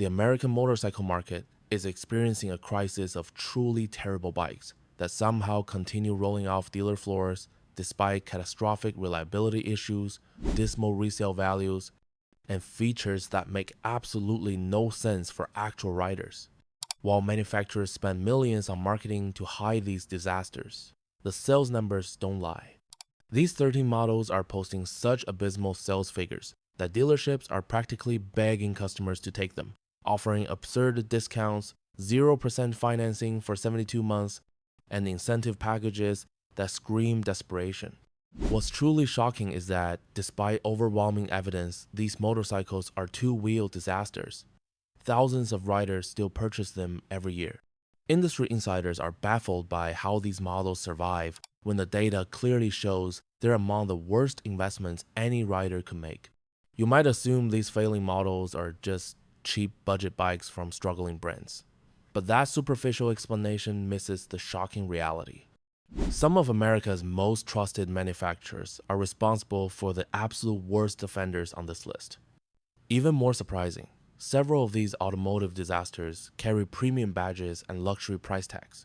The American motorcycle market is experiencing a crisis of truly terrible bikes that somehow continue rolling off dealer floors despite catastrophic reliability issues, dismal resale values, and features that make absolutely no sense for actual riders. While manufacturers spend millions on marketing to hide these disasters, the sales numbers don't lie. These 13 models are posting such abysmal sales figures that dealerships are practically begging customers to take them, offering absurd discounts, 0% financing for 72 months, and incentive packages that scream desperation. What's truly shocking is that, despite overwhelming evidence these motorcycles are two-wheel disasters, thousands of riders still purchase them every year. Industry insiders are baffled by how these models survive when the data clearly shows they're among the worst investments any rider could make. You might assume these failing models are just cheap budget bikes from struggling brands, but that superficial explanation misses the shocking reality. Some of America's most trusted manufacturers are responsible for the absolute worst offenders on this list. Even more surprising, several of these automotive disasters carry premium badges and luxury price tags.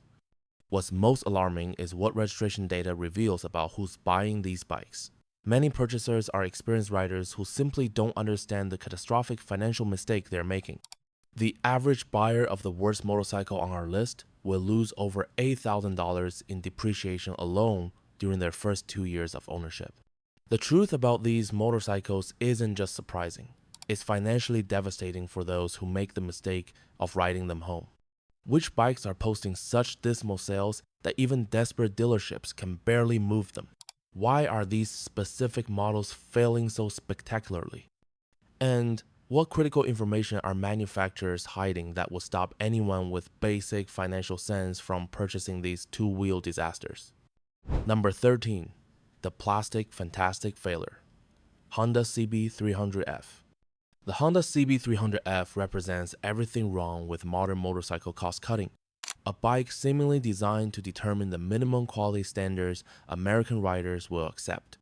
What's most alarming is what registration data reveals about who's buying these bikes. Many purchasers are experienced riders who simply don't understand the catastrophic financial mistake they're making. The average buyer of the worst motorcycle on our list will lose over $8,000 in depreciation alone during their first 2 years of ownership. The truth about these motorcycles isn't just surprising. It's financially devastating for those who make the mistake of riding them home. Which bikes are posting such dismal sales that even desperate dealerships can barely move them? Why are these specific models failing so spectacularly? And what critical information are manufacturers hiding that will stop anyone with basic financial sense from purchasing these two-wheel disasters? Number 13. The Plastic Fantastic Failure. Honda CB300F. The Honda CB300F represents everything wrong with modern motorcycle cost cutting. A bike seemingly designed to determine the minimum quality standards American riders will accept.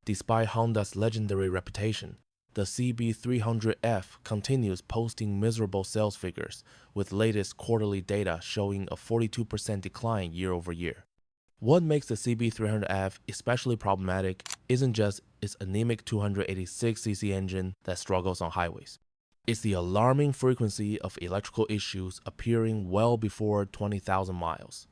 Despite Honda's legendary reputation, the CB300F continues posting miserable sales figures, with latest quarterly data showing a 42% decline year over year. What makes the CB300F especially problematic isn't just its anemic 286cc engine that struggles on highways. It's the alarming frequency of electrical issues appearing well before 20,000 miles.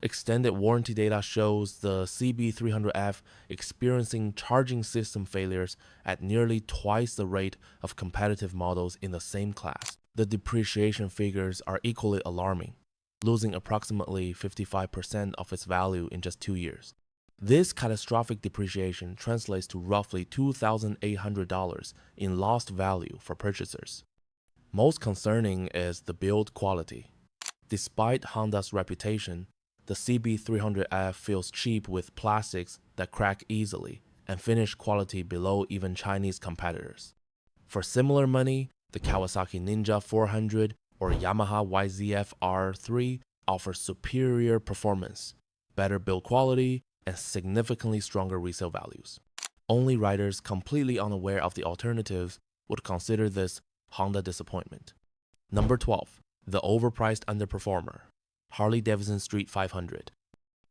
Extended warranty data shows the CB300F experiencing charging system failures at nearly twice the rate of competitive models in the same class. The depreciation figures are equally alarming, losing approximately 55% of its value in just 2 years. This catastrophic depreciation translates to roughly $2,800 in lost value for purchasers. Most concerning is the build quality. Despite Honda's reputation, the CB300F feels cheap with plastics that crack easily and finish quality below even Chinese competitors. For similar money, the Kawasaki Ninja 400 or Yamaha YZF R3 offers superior performance, better build quality, and significantly stronger resale values. Only riders completely unaware of the alternatives would consider this Honda disappointment. Number 12. The overpriced underperformer. Harley-Davidson Street 500.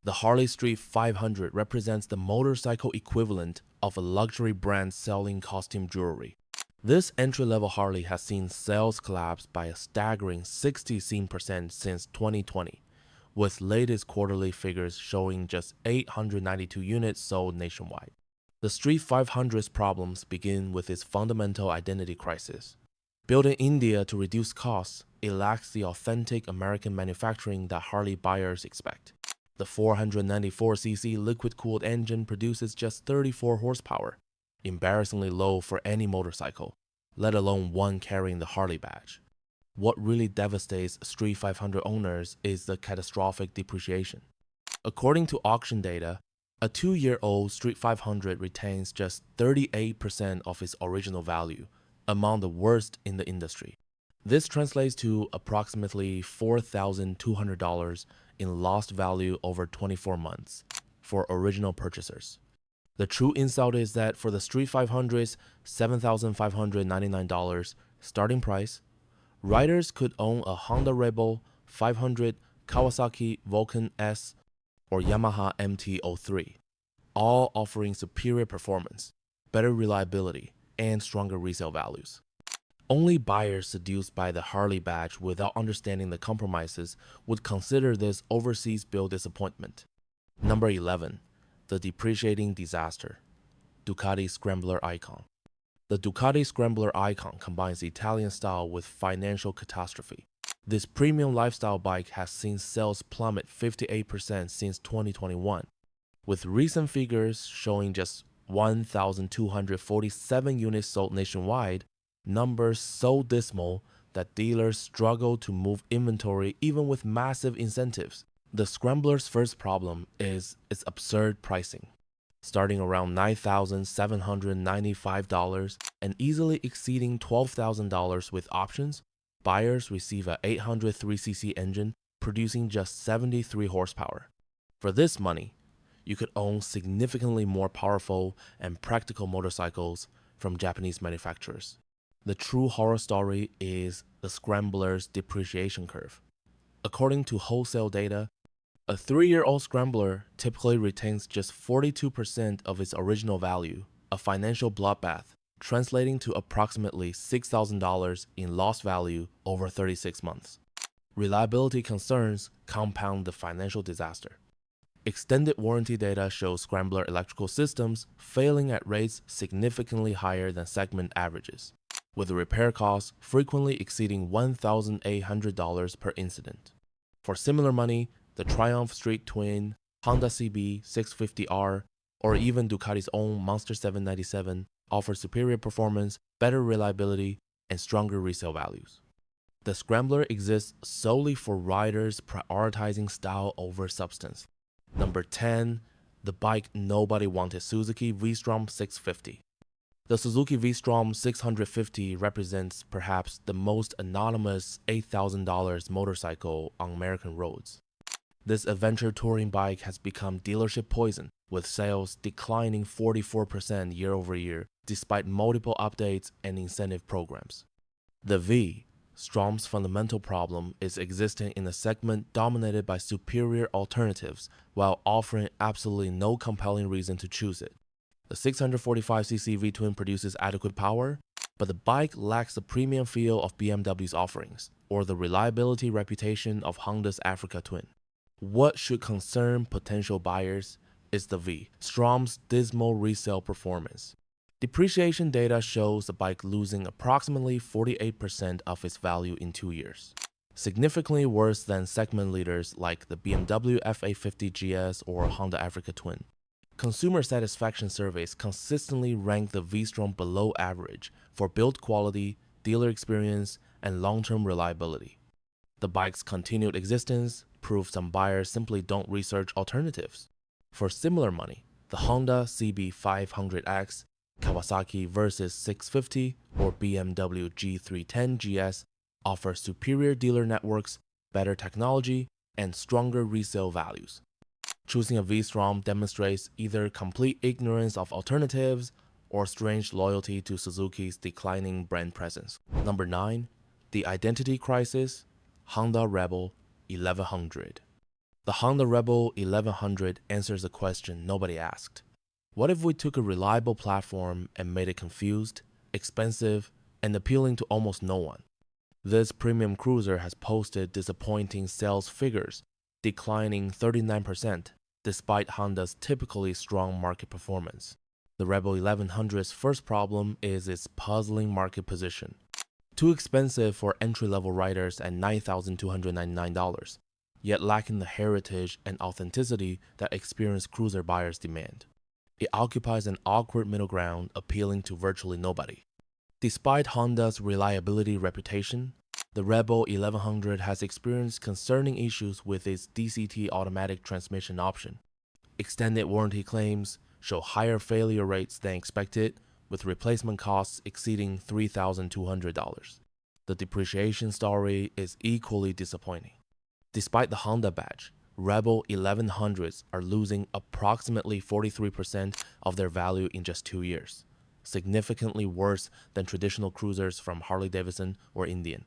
The Harley Street 500 represents the motorcycle equivalent of a luxury brand selling costume jewelry. This entry-level Harley has seen sales collapse by a staggering 60% since 2020, with latest quarterly figures showing just 892 units sold nationwide. The Street 500's problems begin with its fundamental identity crisis. Built in India to reduce costs, it lacks the authentic American manufacturing that Harley buyers expect. The 494cc liquid-cooled engine produces just 34 horsepower, embarrassingly low for any motorcycle, let alone one carrying the Harley badge. What really devastates Street 500 owners is the catastrophic depreciation. According to auction data, a 2-year-old Street 500 retains just 38% of its original value, among the worst in the industry. This translates to approximately $4,200 in lost value over 24 months for original purchasers. The true insult is that for the Street 500's $7,599 starting price, Riders could own a Honda Rebel 500, Kawasaki Vulcan S, or Yamaha MT-03, all offering superior performance, better reliability, and stronger resale values. Only buyers seduced by the Harley badge without understanding the compromises would consider this overseas build disappointment. Number 11. The depreciating disaster. Ducati Scrambler icon. The Ducati Scrambler icon combines Italian style with financial catastrophe. This premium lifestyle bike has seen sales plummet 58% since 2021, with recent figures showing just 1,247 units sold nationwide, numbers so dismal that dealers struggle to move inventory even with massive incentives. The Scrambler's first problem is its absurd pricing. Starting around $9,795 and easily exceeding $12,000 with options, buyers receive a 803cc engine producing just 73 horsepower. For this money, you could own significantly more powerful and practical motorcycles from Japanese manufacturers. The true horror story is the Scrambler's depreciation curve. According to wholesale data, a 3-year-old Scrambler typically retains just 42% of its original value, a financial bloodbath, translating to approximately $6,000 in lost value over 36 months. Reliability concerns compound the financial disaster. Extended warranty data shows Scrambler electrical systems failing at rates significantly higher than segment averages, with repair costs frequently exceeding $1,800 per incident. For similar money, the Triumph Street Twin, Honda CB 650R, or even Ducati's own Monster 797 offer superior performance, better reliability, and stronger resale values. The Scrambler exists solely for riders prioritizing style over substance. Number 10. The bike nobody wanted, Suzuki V-Strom 650. The Suzuki V-Strom 650 represents perhaps the most anonymous $8,000 motorcycle on American roads. This adventure touring bike has become dealership poison, with sales declining 44% year over year despite multiple updates and incentive programs. The V-Strom's fundamental problem is existing in a segment dominated by superior alternatives while offering absolutely no compelling reason to choose it. The 645cc V-twin produces adequate power, but the bike lacks the premium feel of BMW's offerings or the reliability reputation of Honda's Africa Twin. What should concern potential buyers is the V-Strom's dismal resale performance. Depreciation data shows the bike losing approximately 48% of its value in 2 years, significantly worse than segment leaders like the BMW F850 GS or Honda Africa Twin. Consumer satisfaction surveys consistently rank the V-Strom below average for build quality, dealer experience, and long-term reliability. The bike's continued existence proves some buyers simply don't research alternatives. For similar money, the Honda CB500X, Kawasaki Versys 650, or BMW G310 GS offer superior dealer networks, better technology, and stronger resale values. Choosing a V-Strom demonstrates either complete ignorance of alternatives or strange loyalty to Suzuki's declining brand presence. Number 9. The identity crisis. Honda Rebel 1100. The Honda Rebel 1100 answers a question nobody asked. What if we took a reliable platform and made it confused, expensive, and appealing to almost no one? This premium cruiser has posted disappointing sales figures, declining 39% despite Honda's typically strong market performance. The Rebel 1100's first problem is its puzzling market position. Too expensive for entry-level riders at $9,299, yet lacking the heritage and authenticity that experienced cruiser buyers demand. It occupies an awkward middle ground appealing to virtually nobody. Despite Honda's reliability reputation, the Rebel 1100 has experienced concerning issues with its DCT automatic transmission option. Extended warranty claims show higher failure rates than expected, with replacement costs exceeding $3,200. The depreciation story is equally disappointing. Despite the Honda badge, Rebel 1100s are losing approximately 43% of their value in just 2 years, significantly worse than traditional cruisers from Harley-Davidson or Indian.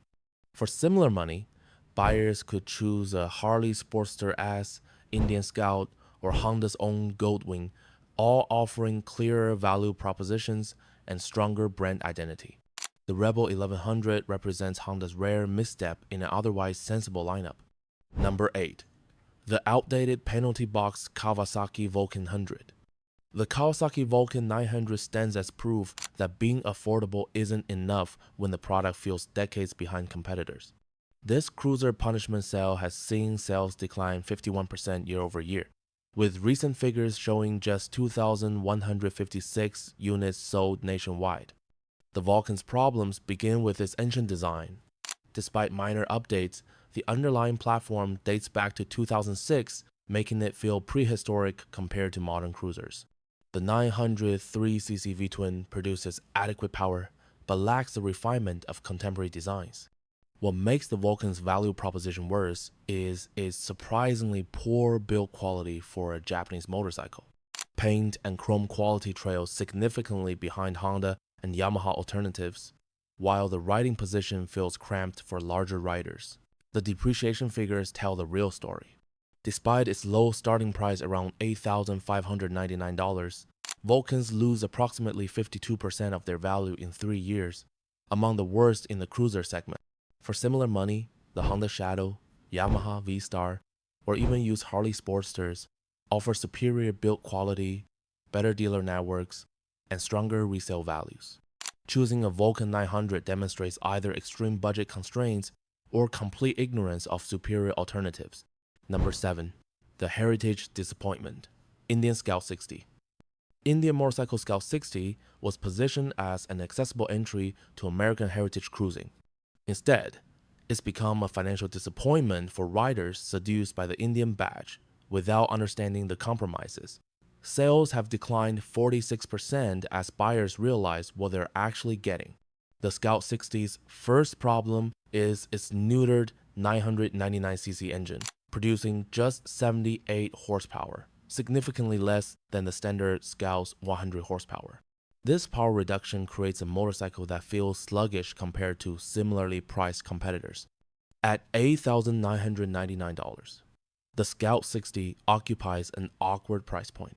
For similar money, buyers could choose a Harley Sportster S, Indian Scout, or Honda's own Goldwing, all offering clearer value propositions and stronger brand identity. The Rebel 1100 represents Honda's rare misstep in an otherwise sensible lineup. Number 8. The outdated penalty box Kawasaki Vulcan 100. The Kawasaki Vulcan 900 stands as proof that being affordable isn't enough when the product feels decades behind competitors. This cruiser punishment sale has seen sales decline 51% year over year, with recent figures showing just 2,156 units sold nationwide. The Vulcan's problems begin with its engine design. Despite minor updates, the underlying platform dates back to 2006, making it feel prehistoric compared to modern cruisers. The 903cc V-twin produces adequate power, but lacks the refinement of contemporary designs. What makes the Vulcan's value proposition worse is its surprisingly poor build quality for a Japanese motorcycle. Paint and chrome quality trails significantly behind Honda and Yamaha alternatives, while the riding position feels cramped for larger riders. The depreciation figures tell the real story. Despite its low starting price around $8,599, Vulcans lose approximately 52% of their value in 3 years, among the worst in the cruiser segment. For similar money, the Honda Shadow, Yamaha V-Star, or even used Harley Sportsters offer superior build quality, better dealer networks, and stronger resale values. Choosing a Vulcan 900 demonstrates either extreme budget constraints or complete ignorance of superior alternatives. Number 7. The Heritage Disappointment. Indian Scout 60. Indian Motorcycle Scout 60 was positioned as an accessible entry to American heritage cruising. Instead, it's become a financial disappointment for riders seduced by the Indian badge without understanding the compromises. Sales have declined 46% as buyers realize what they're actually getting. The Scout 60's first problem is its neutered 999cc engine, producing just 78 horsepower, significantly less than the standard Scout's 100 horsepower. This power reduction creates a motorcycle that feels sluggish compared to similarly priced competitors. At $8,999, the Scout 60 occupies an awkward price point.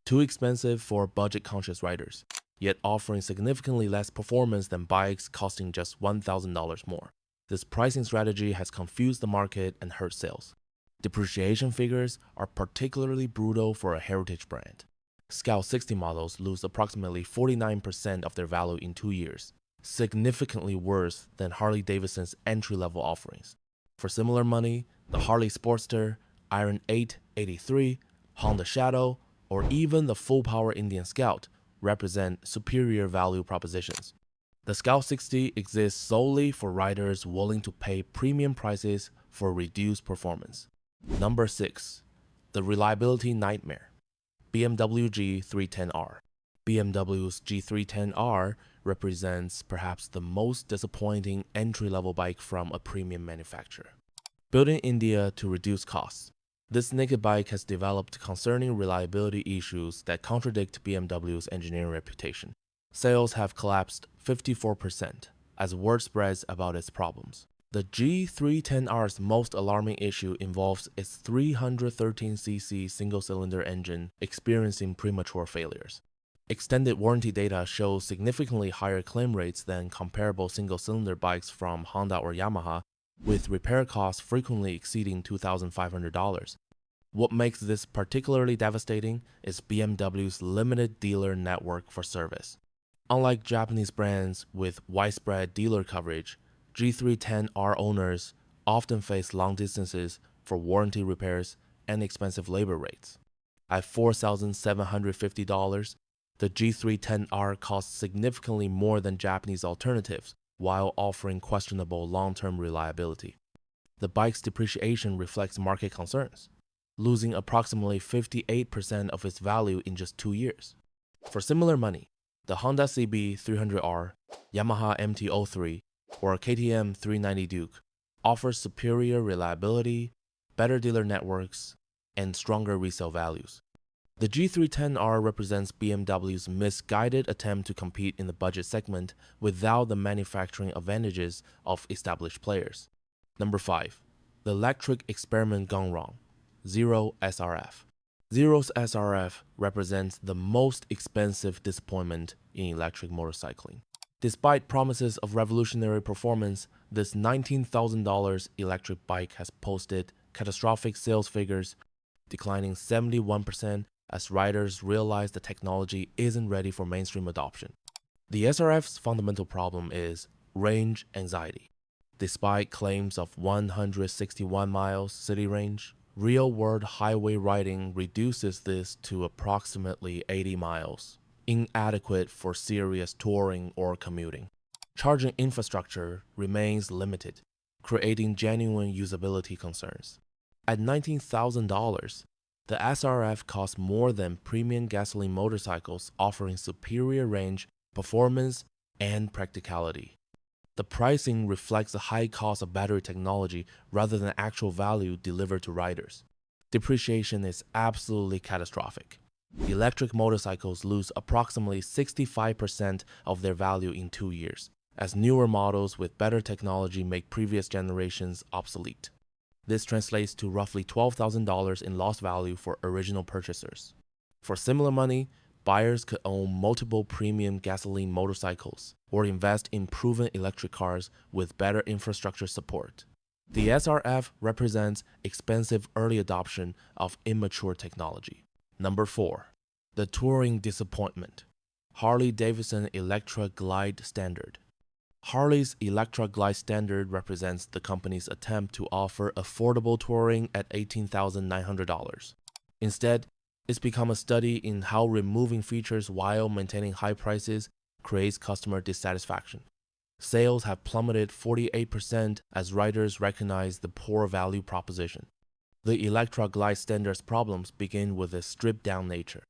Too expensive for budget-conscious riders, yet offering significantly less performance than bikes costing just $1,000 more. This pricing strategy has confused the market and hurt sales. Depreciation figures are particularly brutal for a heritage brand. Scout 60 models lose approximately 49% of their value in 2 years, significantly worse than Harley-Davidson's entry-level offerings. For similar money, the Harley Sportster, Iron 883, Honda Shadow, or even the full-power Indian Scout represent superior value propositions. The Scout 60 exists solely for riders willing to pay premium prices for reduced performance. Number 6. The Reliability Nightmare. BMW G310R. BMW's G310R represents perhaps the most disappointing entry-level bike from a premium manufacturer. Built in India to reduce costs, this naked bike has developed concerning reliability issues that contradict BMW's engineering reputation. Sales have collapsed 54% as word spreads about its problems. The G310R's most alarming issue involves its 313cc single-cylinder engine experiencing premature failures. Extended warranty data shows significantly higher claim rates than comparable single-cylinder bikes from Honda or Yamaha, with repair costs frequently exceeding $2,500. What makes this particularly devastating is BMW's limited dealer network for service. Unlike Japanese brands with widespread dealer coverage, G310R owners often face long distances for warranty repairs and expensive labor rates. At $4,750, the G310R costs significantly more than Japanese alternatives while offering questionable long-term reliability. The bike's depreciation reflects market concerns, losing approximately 58% of its value in just 2 years. For similar money, the Honda CB 300R, Yamaha MT-03, or KTM 390 Duke offers superior reliability, better dealer networks, and stronger resale values. The G310R represents BMW's misguided attempt to compete in the budget segment without the manufacturing advantages of established players. Number 5. The electric experiment gone wrong. Zero SRF. Zero's SRF represents the most expensive disappointment in electric motorcycling. Despite promises of revolutionary performance, this $19,000 electric bike has posted catastrophic sales figures, declining 71% as riders realize the technology isn't ready for mainstream adoption. The SRF's fundamental problem is range anxiety. Despite claims of 161 miles city range, real-world highway riding reduces this to approximately 80 miles, inadequate for serious touring or commuting. Charging infrastructure remains limited, creating genuine usability concerns. At $19,000, the SRF costs more than premium gasoline motorcycles offering superior range, performance, and practicality. The pricing reflects the high cost of battery technology rather than actual value delivered to riders. Depreciation is absolutely catastrophic. Electric motorcycles lose approximately 65% of their value in 2 years, as newer models with better technology make previous generations obsolete. This translates to roughly $12,000 in lost value for original purchasers. For similar money, buyers could own multiple premium gasoline motorcycles or invest in proven electric cars with better infrastructure support. The SRF represents expensive early adoption of immature technology. Number 4. The touring disappointment. Harley-Davidson Electra Glide Standard. Harley's Electra Glide Standard represents the company's attempt to offer affordable touring at $18,900. Instead, it's become a study in how removing features while maintaining high prices creates customer dissatisfaction. Sales have plummeted 48% as riders recognize the poor value proposition. The Electra Glide Standard's problems begin with its stripped-down nature.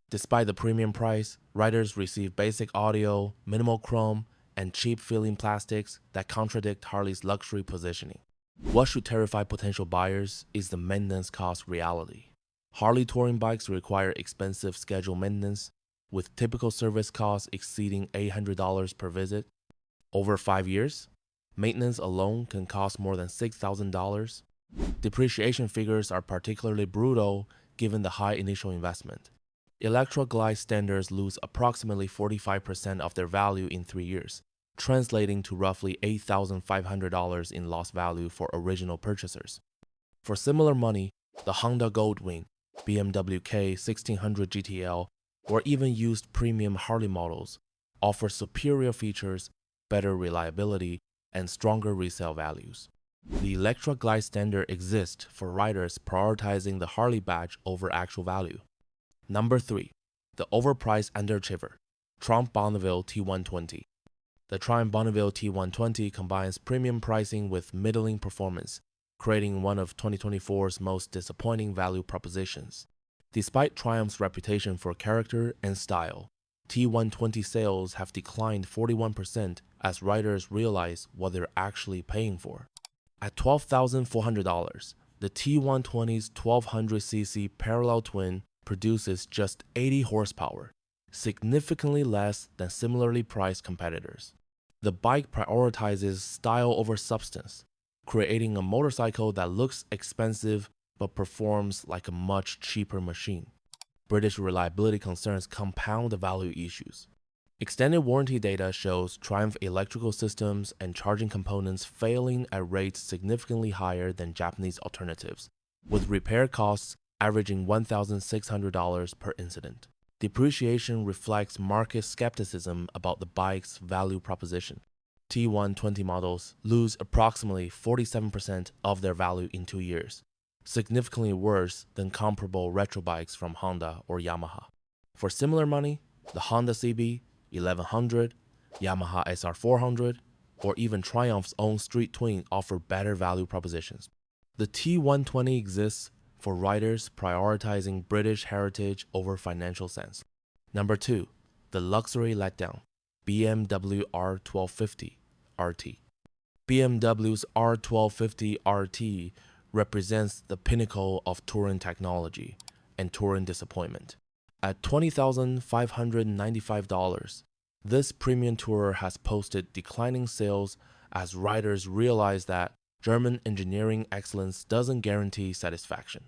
Despite the premium price, riders receive basic audio, minimal chrome, and cheap-feeling plastics that contradict Harley's luxury positioning. What should terrify potential buyers is the maintenance cost reality. Harley touring bikes require expensive scheduled maintenance, with typical service costs exceeding $800 per visit. Over 5 years, maintenance alone can cost more than $6,000. Depreciation figures are particularly brutal given the high initial investment. Electra Glide standards lose approximately 45% of their value in 3 years, translating to roughly $8,500 in lost value for original purchasers. For similar money, the Honda Goldwing, BMW K1600 GTL, or even used premium Harley models offer superior features, better reliability, and stronger resale values. The Electra Glide standard exists for riders prioritizing the Harley badge over actual value. Number 3. The overpriced underachiever, Triumph Bonneville T120. The Triumph Bonneville T120 combines premium pricing with middling performance, creating one of 2024's most disappointing value propositions. Despite Triumph's reputation for character and style, T120 sales have declined 41% as riders realize what they're actually paying for. At $12,400, the T120's 1200cc parallel twin produces just 80 horsepower, significantly less than similarly priced competitors. The bike prioritizes style over substance, creating a motorcycle that looks expensive but performs like a much cheaper machine. British reliability concerns compound the value issues. Extended warranty data shows Triumph electrical systems and charging components failing at rates significantly higher than Japanese alternatives, with repair costs averaging $1,600 per incident. Depreciation reflects market skepticism about the bike's value proposition. T120 models lose approximately 47% of their value in 2 years, significantly worse than comparable retro bikes from Honda or Yamaha. For similar money, the Honda CB 1100, Yamaha SR400, or even Triumph's own Street Twin offer better value propositions. The T120 exists for riders prioritizing British heritage over financial sense. Number 2. The luxury letdown, BMW R1250RT. BMW's R1250RT represents the pinnacle of touring technology and touring disappointment. At $20,595, this premium tourer has posted declining sales as riders realize that German engineering excellence doesn't guarantee satisfaction.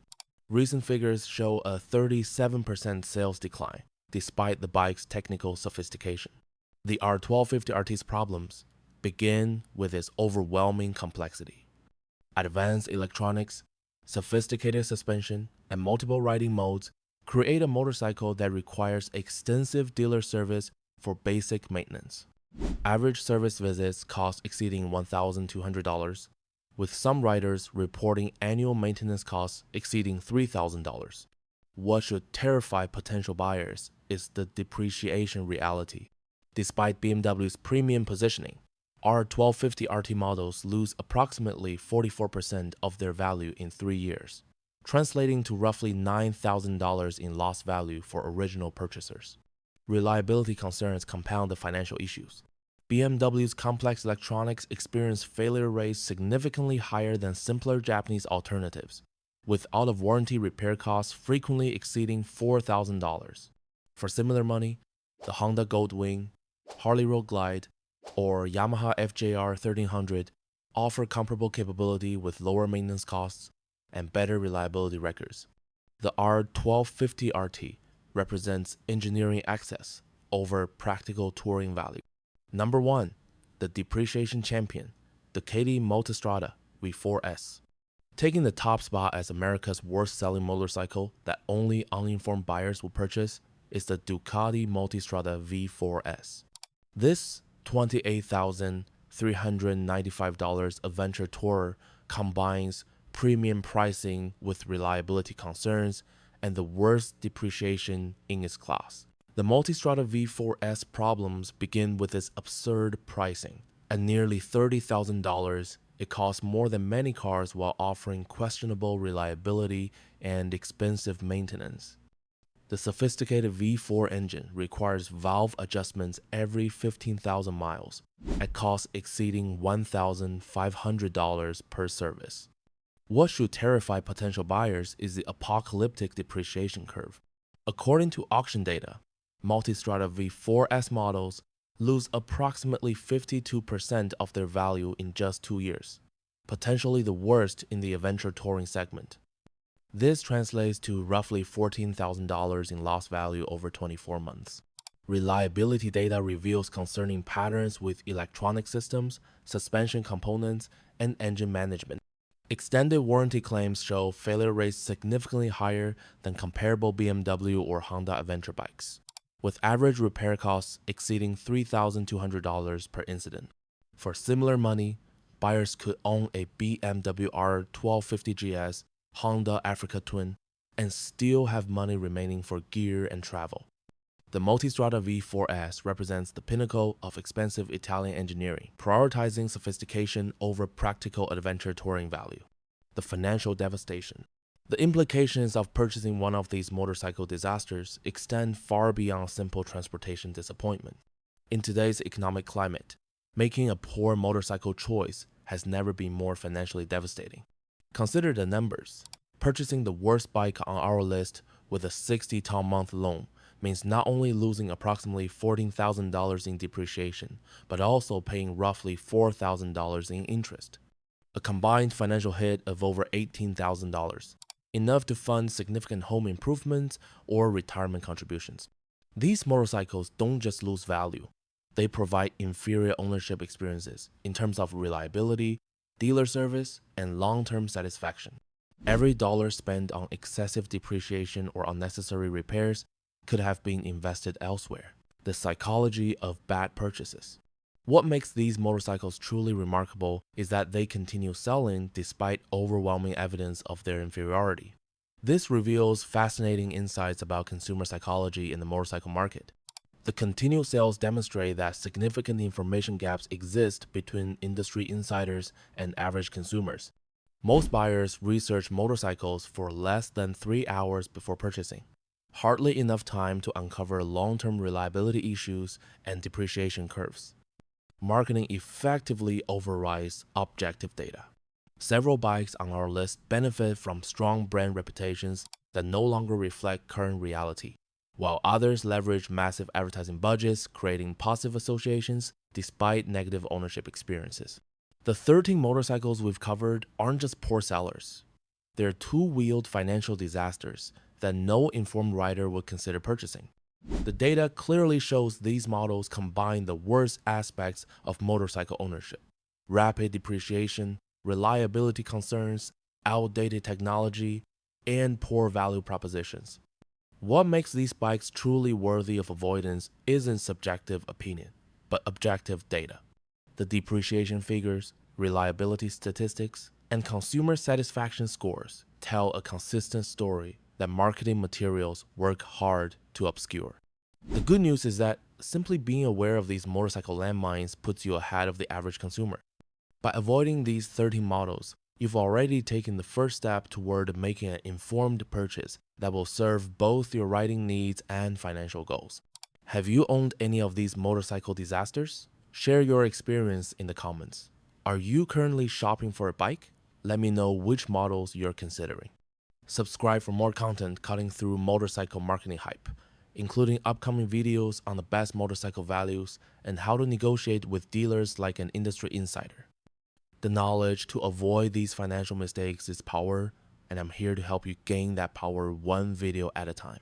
Recent figures show a 37% sales decline, despite the bike's technical sophistication. The R1250RT's problems begin with its overwhelming complexity. Advanced electronics, sophisticated suspension, and multiple riding modes create a motorcycle that requires extensive dealer service for basic maintenance. Average service visits cost exceeding $1,200, with some riders reporting annual maintenance costs exceeding $3,000. What should terrify potential buyers is the depreciation reality. Despite BMW's premium positioning, R1250RT models lose approximately 44% of their value in 3 years, translating to roughly $9,000 in lost value for original purchasers. Reliability concerns compound the financial issues. BMW's complex electronics experience failure rates significantly higher than simpler Japanese alternatives, with out-of-warranty repair costs frequently exceeding $4,000. For similar money, the Honda Goldwing, Harley Road Glide, or Yamaha FJR 1300 offer comparable capability with lower maintenance costs and better reliability records. The R1250RT represents engineering excess over practical touring value. Number 1. The depreciation champion, Ducati Multistrada V4S. Taking the top spot as America's worst-selling motorcycle that only uninformed buyers will purchase is the Ducati Multistrada V4S. This $28,395 adventure tourer combines premium pricing with reliability concerns and the worst depreciation in its class. The Multistrada V4S problems begin with its absurd pricing. At nearly $30,000, it costs more than many cars while offering questionable reliability and expensive maintenance. The sophisticated V4 engine requires valve adjustments every 15,000 miles, at costs exceeding $1,500 per service. What should terrify potential buyers is the apocalyptic depreciation curve. According to auction data, Multistrada V4S models lose approximately 52% of their value in just 2 years, potentially the worst in the adventure touring segment. This translates to roughly $14,000 in lost value over 24 months. Reliability data reveals concerning patterns with electronic systems, suspension components, and engine management. Extended warranty claims show failure rates significantly higher than comparable BMW or Honda adventure bikes, with average repair costs exceeding $3,200 per incident. For similar money, buyers could own a BMW R1250GS, Honda Africa Twin, and still have money remaining for gear and travel. The Multistrada V4S represents the pinnacle of expensive Italian engineering, prioritizing sophistication over practical adventure touring value. The financial devastation. The implications of purchasing one of these motorcycle disasters extend far beyond simple transportation disappointment. In today's economic climate, making a poor motorcycle choice has never been more financially devastating. Consider the numbers. Purchasing the worst bike on our list with a 60-month loan means not only losing approximately $14,000 in depreciation, but also paying roughly $4,000 in interest. A combined financial hit of over $18,000, enough to fund significant home improvements or retirement contributions. These motorcycles don't just lose value, they provide inferior ownership experiences in terms of reliability, dealer service, and long-term satisfaction. Every dollar spent on excessive depreciation or unnecessary repairs could have been invested elsewhere. The psychology of bad purchases. What makes these motorcycles truly remarkable is that they continue selling despite overwhelming evidence of their inferiority. This reveals fascinating insights about consumer psychology in the motorcycle market. The continued sales demonstrate that significant information gaps exist between industry insiders and average consumers. Most buyers research motorcycles for less than 3 hours before purchasing, hardly enough time to uncover long-term reliability issues and depreciation curves. Marketing effectively overrides objective data. Several bikes on our list benefit from strong brand reputations that no longer reflect current reality. while others leverage massive advertising budgets, creating positive associations despite negative ownership experiences. The 13 motorcycles we've covered aren't just poor sellers. They're two-wheeled financial disasters that no informed rider would consider purchasing. The data clearly shows these models combine the worst aspects of motorcycle ownership: rapid depreciation, reliability concerns, outdated technology, and poor value propositions. What makes these bikes truly worthy of avoidance isn't subjective opinion, but objective data. The depreciation figures, reliability statistics, and consumer satisfaction scores tell a consistent story that marketing materials work hard to obscure. The good news is that simply being aware of these motorcycle landmines puts you ahead of the average consumer. By avoiding these 13 models, you've already taken the first step toward making an informed purchase that will serve both your riding needs and financial goals. Have you owned any of these motorcycle disasters? Share your experience in the comments. Are you currently shopping for a bike? Let me know which models you're considering. Subscribe for more content cutting through motorcycle marketing hype, including upcoming videos on the best motorcycle values and how to negotiate with dealers like an industry insider. The knowledge to avoid these financial mistakes is power, and I'm here to help you gain that power one video at a time.